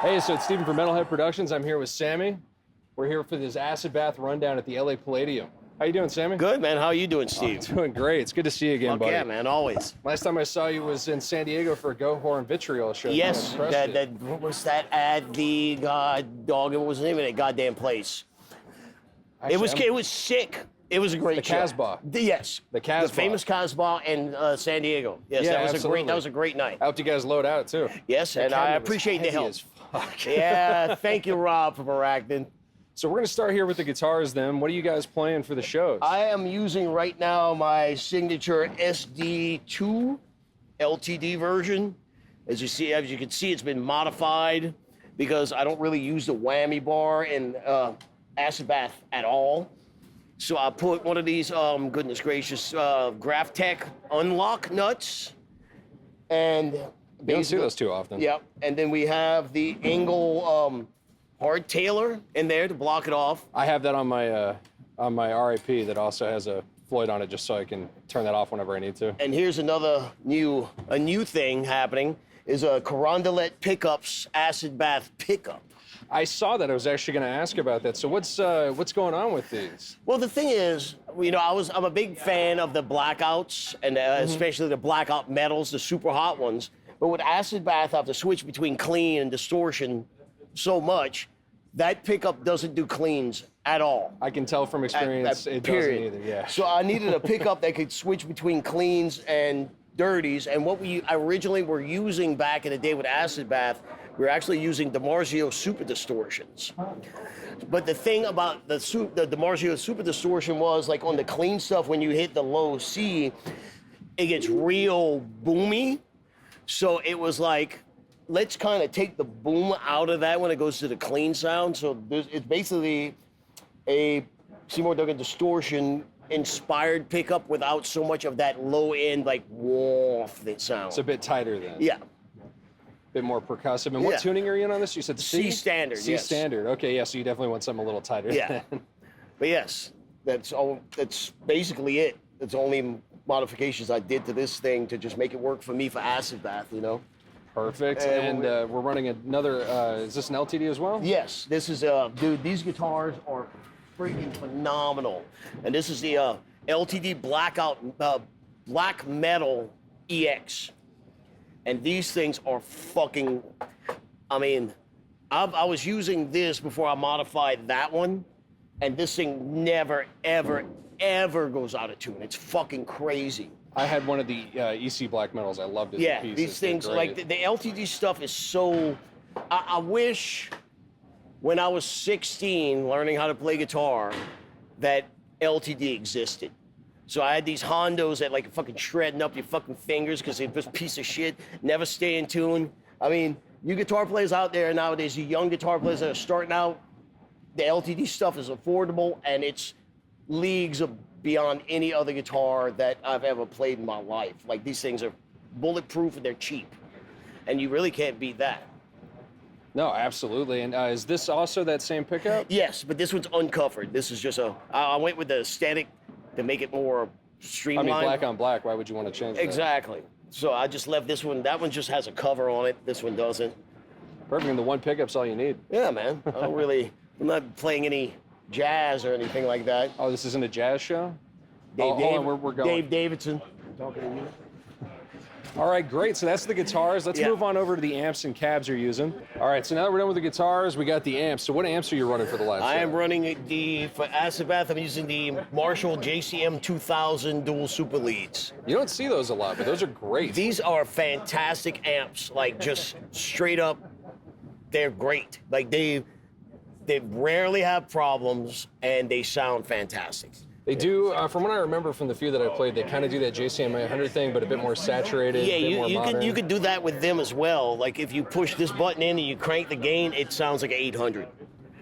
Hey, so it's Steven from Metalhead Productions. I'm here with Sammy. We're here for this acid bath rundown at the LA Palladium. How you doing, Sammy? Good, man. How are you doing, Steve? Oh, doing great. It's good to see you again, buddy. Yeah, man, always. Last time I saw you was in San Diego for a Goat Horn Vitriol show. Yes, what was that at the what was the name of that goddamn place? Actually, it was sick. It was a great show. Casbah. Yes. The Casbah. The famous Casbah in San Diego. Yes, Yeah, that was a great night. I hope you guys load out too. Yes, The and I cabinet was appreciate the heavy help. as fuck. Yeah, thank you, Rob, for Baracton. So we're going to start here with the guitars then. What are you guys playing for the shows? I am using right now my signature SD2 LTD version. As you can see, it's been modified because I don't really use the whammy bar in acid bath at all. So I put one of these, goodness gracious, Graphtec unlock nuts, and you don't see those too often. Yep, and then we have the angle hard Taylor in there to block it off. I have that on my RIP that also has a Floyd on it, just so I can turn that off whenever I need to. And here's another new thing happening is a Carondelet pickups acid bath pickup. I saw that. I was actually going to ask about that. So what's going on with these? Well, the thing is, I'm a big fan of the blackouts and especially the blackout metals, the super hot ones. But with acid bath, I have to switch between clean and distortion so much. That pickup doesn't do cleans at all. I can tell from experience it period. doesn't either, yeah. So I needed a pickup that could switch between cleans and dirties. And what we originally were using back in the day with acid bath, we were actually using DiMarzio super distortions. But the thing about the DiMarzio super distortion was, like on the clean stuff, when you hit the low C, it gets real boomy. So it was like, let's kind of take the boom out of that when it goes to the clean sound. So it's basically a Seymour Duncan distortion inspired pickup without so much of that low end, like woof that sound. It's a bit tighter then. Yeah. A bit more percussive. And what tuning are you in on this? You said C? C standard, C yes. standard. Okay, yeah, so you definitely want something a little tighter. Yeah. But yes, that's basically it. That's the only modifications I did to this thing to just make it work for me for acid bath, Perfect. And we're running another, is this an LTD as well? Yes, this is, dude, these guitars are freaking phenomenal. And this is the LTD Blackout Black Metal EX. And these things are fucking, I was using this before I modified that one, and this thing never, ever, ever goes out of tune. It's fucking crazy. I had one of the EC Black Metals. I loved it. Yeah, the pieces. these things, like the LTD stuff is so, I wish when I was 16 learning how to play guitar that LTD existed. So I had these Hondos that like fucking shredding up your fucking fingers because they're just a piece of shit, never stay in tune. I mean, you guitar players out there nowadays, you young guitar players that are starting out, the LTD stuff is affordable and it's leagues beyond any other guitar that I've ever played in my life. Like, these things are bulletproof and they're cheap. And you really can't beat that. No, absolutely. And is this also that same pickup? Yes, but this one's uncovered. This is just I went with the aesthetic to make it more streamlined. I mean, black on black, why would you want to change that? Exactly. So I just left this one. That one just has a cover on it. This one doesn't. Perfect, and the one pickup's all you need. Yeah, man. I'm not playing any jazz or anything like that. Oh, this isn't a jazz show? Hold on, we're going. Dave Davidson. I'm talking to you. All right, great. So that's the guitars. Let's move on over to the amps and cabs you're using. All right, so now that we're done with the guitars, we got the amps. So what amps are you running for the live show? I am running for acid bath, I'm using the Marshall JCM 2000 dual super leads. You don't see those a lot, but those are great. These are fantastic amps, like just straight up, they're great. Like they rarely have problems and they sound fantastic. They do, from what I remember from the few that I played, they kind of do that JCM 100 thing, but a bit more saturated, yeah, a bit more modern. you could do that with them as well. Like if you push this button in and you crank the gain, it sounds like an 800.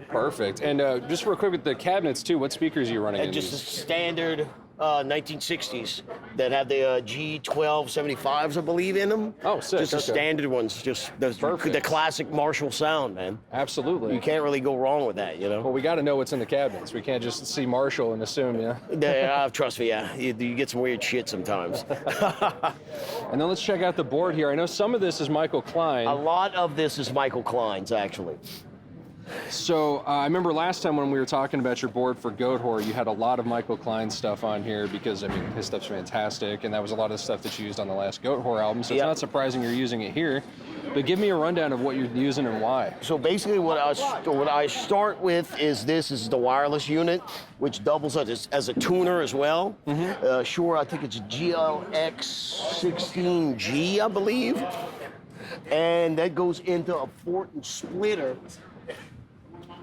Perfect. And just real quick with the cabinets too, what speakers are you running in Just a these? standard 1960s that have the G1275s, I believe, in them. Oh, sick. Just the okay. standard ones, just the classic Marshall sound, man. Absolutely. You can't really go wrong with that, you know? Well, we got to know what's in the cabinets. We can't just see Marshall and assume, yeah. Trust me, yeah. You get some weird shit sometimes. And then let's check out the board here. I know some of this is Michael Klein. A lot of this is Michael Klein's, actually. So I remember last time when we were talking about your board for Goat Whore, you had a lot of Michael Klein stuff on here because, I mean, his stuff's fantastic, and that was a lot of the stuff that you used on the last Goat Whore album, so it's not surprising you're using it here. But give me a rundown of what you're using and why. So basically what I start with is this is the wireless unit, which doubles as a tuner as well. Mm-hmm. Sure, I think it's GLX16G, I believe. And that goes into a Fortin splitter.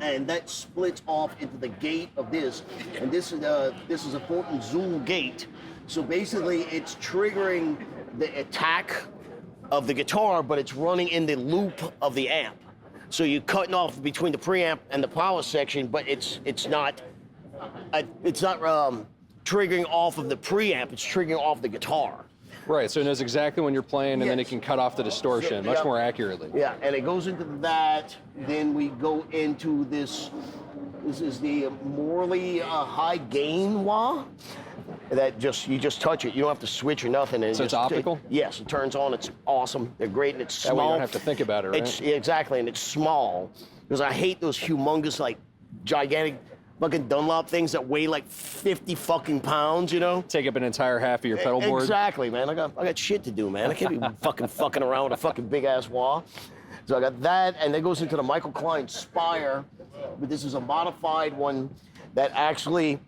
And that splits off into the gate of this. And this is a Fortin Zool gate. So basically it's triggering the attack of the guitar, but it's running in the loop of the amp. So you're cutting off between the preamp and the power section, but it's not triggering off of the preamp, it's triggering off the guitar. Right, so it knows exactly when you're playing, and then it can cut off the distortion much more accurately. Yeah, and it goes into that. Then we go into this. This is the Morley high gain wah. That you just touch it. You don't have to switch or nothing. And so it's optical? Yes, it turns on. It's awesome. They're great, and it's small. That way you don't have to think about it, right? Exactly, and it's small. Because I hate those humongous, like, gigantic fucking Dunlop things that weigh like 50 fucking pounds, you know? Take up an entire half of your pedal board. Exactly, man. I got shit to do, man. I can't be fucking around with a fucking big ass wah. So I got that, and that goes into the Michael Klein Spire. But this is a modified one that actually,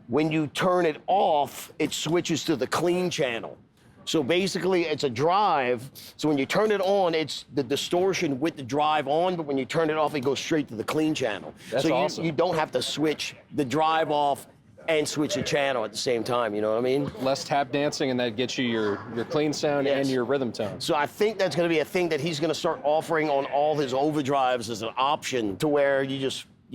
when you turn it off, it switches to the clean channel. So basically, it's a drive. So when you turn it on, it's the distortion with the drive on, but when you turn it off, it goes straight to the clean channel. That's awesome. You don't have to switch the drive off and switch the channel at the same time, you know what I mean? Less tap dancing, and that gets you your clean sound and your rhythm tone. So I think that's gonna be a thing that he's gonna start offering on all his overdrives as an option to where you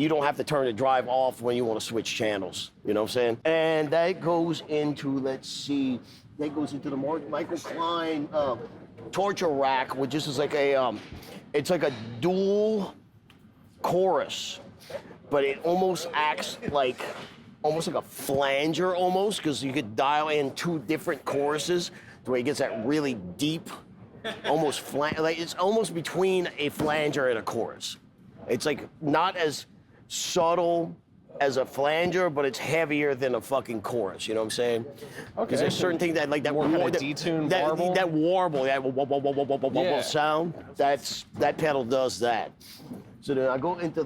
don't have to turn the drive off when you want to switch channels, you know what I'm saying? And that goes into, let's see, that goes into the Michael Klein torture rack, which is like it's like a dual chorus, but it almost acts like almost like a flanger almost, because you could dial in two different choruses the way it gets that really deep, almost like it's almost between a flanger and a chorus. It's like not as subtle as a flanger, but it's heavier than a fucking chorus. You know what I'm saying? Okay. Because there's certain things that like that more kind of detuned warble. That warble, that sound. That pedal does that. So then I go into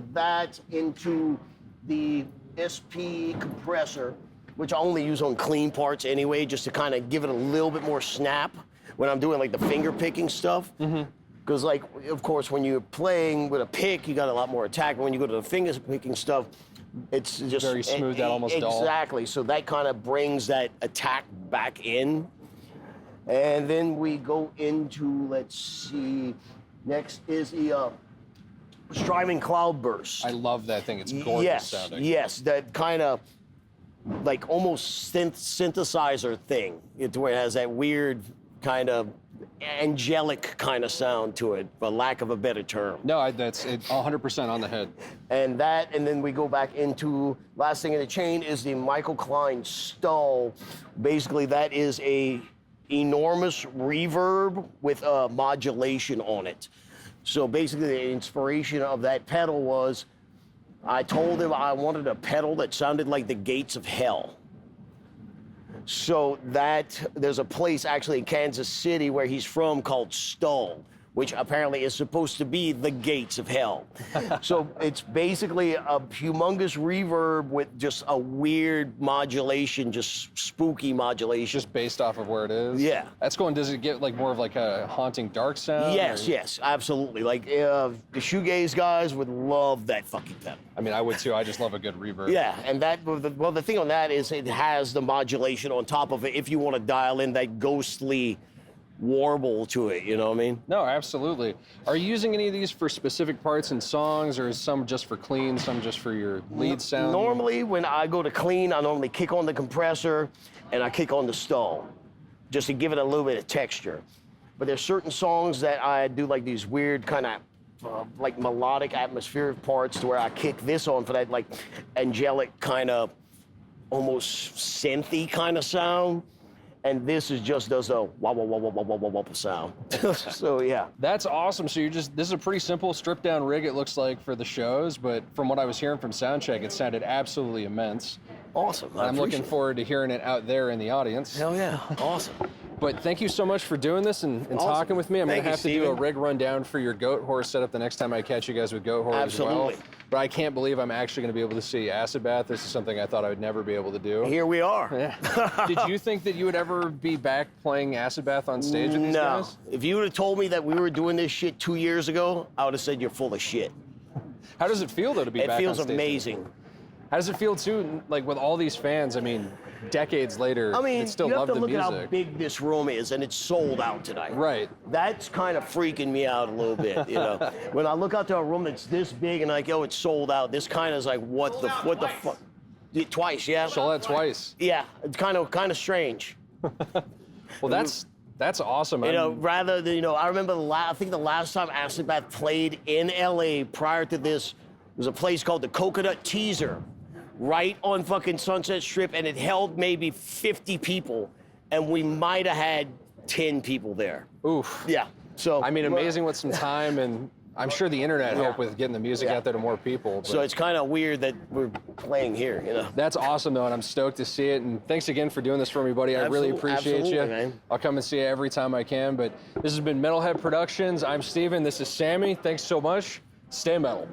the SP compressor, which I only use on clean parts anyway, just to kind of give it a little bit more snap when I'm doing like the finger picking stuff. Because like, of course, when you're playing with a pick, you got a lot more attack. But when you go to the finger picking stuff, it's just very smooth, that almost dull. Exactly. So that kind of brings that attack back in. And then we go into, let's see, next is the Strymon Cloudburst. I love that thing. It's gorgeous sounding. Yes, that kind of like almost synthesizer thing. Where it has that weird kind of angelic kind of sound to it, for lack of a better term. No, that's 100% on the head. And then we go back into, last thing in the chain is the Michael Klein Stull. Basically, that is a enormous reverb with modulation on it. So basically, the inspiration of that pedal was, I told him I wanted a pedal that sounded like the gates of hell. So there's a place actually in Kansas City where he's from called Stull, which apparently is supposed to be the gates of hell. So it's basically a humongous reverb with just a weird modulation, just spooky modulation. Just based off of where it is? Yeah. That's going, does it get like more of like a haunting dark sound? Yes, absolutely. Like the shoegaze guys would love that fucking pedal. I mean, I would too. I just love a good reverb. Yeah, and the thing on that is it has the modulation on top of it if you want to dial in that ghostly warble to it, you know what I mean? No, absolutely. Are you using any of these for specific parts in songs, or is some just for clean, some just for your lead sound? Normally, when I go to clean, I normally kick on the compressor and I kick on the stall, just to give it a little bit of texture. But there's certain songs that I do like these weird kind of like melodic atmospheric parts to where I kick this on for that like angelic kind of almost synthy kind of sound. And this is just does a wah wah wah wah wah wah wah wah sound. So yeah. That's awesome. So this is a pretty simple stripped down rig, it looks like, for the shows, but from what I was hearing from soundcheck, it sounded absolutely immense. Awesome. I'm looking forward to hearing it out there in the audience. Hell yeah. Awesome. But thank you so much for doing this and Awesome. talking with me. I'm going to have to do a Steven. rig rundown for your goat horse setup the next time I catch you guys with goat horse as well. Absolutely. But I can't believe I'm actually going to be able to see acid bath. This is something I thought I would never be able to do. Here we are. Yeah. Did you think that you would ever be back playing acid bath on stage with these guys? If you would have told me that we were doing this shit 2 years ago, I would have said you're full of shit. How does it feel, though, to be back on It stage? feels amazing. How does it feel, too, like with all these fans, I mean, decades later, that still you have love to the look music? at how big this room is, and it's sold out tonight. Right. That's kind of freaking me out a little bit, you know. When I look out to a room that's this big and like, yo, it's sold out, this kind of is like, what the fuck? Twice, yeah? Sold out twice. Yeah, it's kind of strange. Well, that's awesome. You know, rather than, you know, I remember I think the last time Acid Bath played in LA prior to this was a place called the Coconut Teaser, right on fucking Sunset Strip, and it held maybe 50 people, and we might have had 10 people there. Oof. Yeah. So I mean, amazing with some time, and I'm sure the internet helped with getting the music Yeah. out there to more people. But So it's kind of weird that we're playing here, you know. that's awesome, though, and I'm stoked to see it. And thanks again for doing this for me, buddy. I really appreciate you. Absolutely, man. I'll come and see you every time I can. But this has been Metalhead Productions. I'm Steven. This is Sammy. Thanks so much. Stay metal.